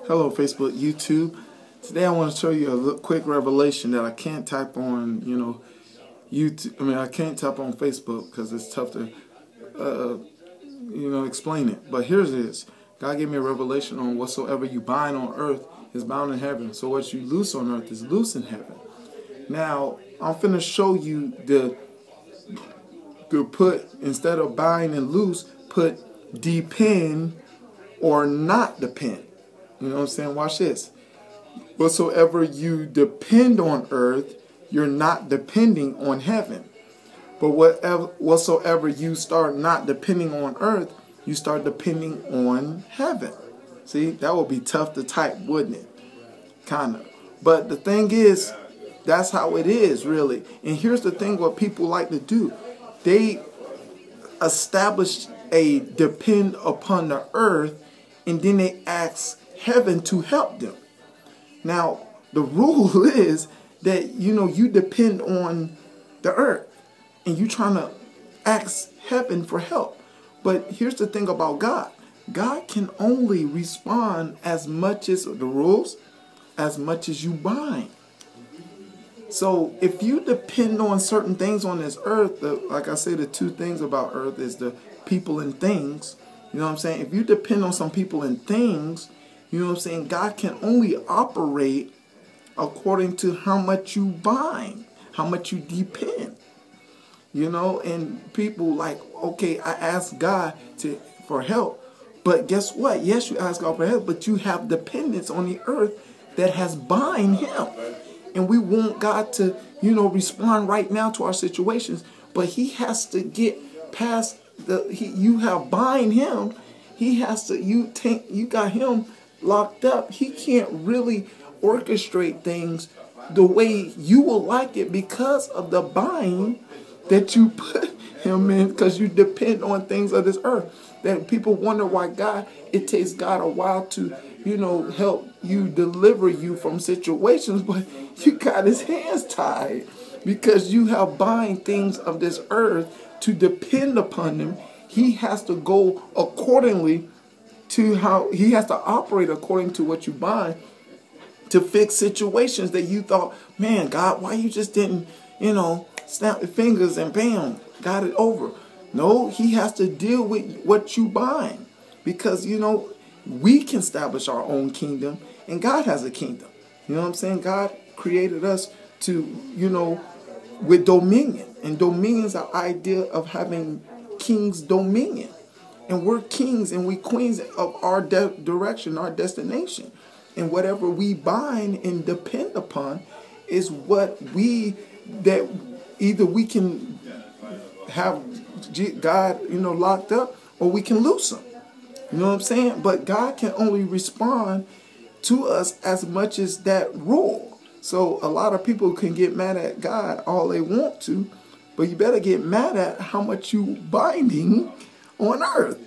Hello Facebook, YouTube. Today I want to show you a quick revelation that I can't type on, YouTube. I can't type on Facebook because it's tough to, explain it. But here's this. God gave me a revelation on whatsoever you bind on earth is bound in heaven. So what you loose on earth is loose in heaven. Now, I'm finna show you the put, instead of bind and loose, put depend or not depend. You know what I'm saying? Watch this. Whatsoever you depend on earth, you're not depending on heaven. But whatsoever you start not depending on earth, you start depending on heaven. See, that would be tough to type, wouldn't it? Kind of. But the thing is, that's how it is, really. And here's the thing, what people like to do. They establish a depend upon the earth, and then they ask heaven to help them. Now, the rule is that, you depend on the earth, and you trying to ask heaven for help. But here's the thing about God. God can only respond as much as the rules, as much as you bind. So if you depend on certain things on this earth, like I say, the two things about earth is the people and things. You know what I'm saying? If you depend on some people and things, you know what I'm saying, God can only operate according to how much you bind, how much you depend. And people like, okay, I asked God for help. But guess what? Yes, you ask God for help, but you have dependence on the earth that has bind him. And we want God to, respond right now to our situations. But he has to get past you have bind him. He has to, you got him locked up. He can't really orchestrate things the way you will like it because of the bind that you put him in, because you depend on things of this earth. That people wonder why it takes God a while to, help you, deliver you from situations, but you got his hands tied because you have bind things of this earth to depend upon them. He has to go accordingly to how he has to operate according to what you bind to fix situations that you thought, man, God, why you just didn't, snap your fingers and bam, got it over. No, he has to deal with what you bind because, we can establish our own kingdom and God has a kingdom. You know what I'm saying? God created us to, with dominion. And dominion is the idea of having king's dominion. And we're kings and we queens of our direction, our destination. And whatever we bind and depend upon is what that either we can have God, locked up, or we can loose him. You know what I'm saying? But God can only respond to us as much as that rule. So a lot of people can get mad at God all they want to, but you better get mad at how much you binding on earth.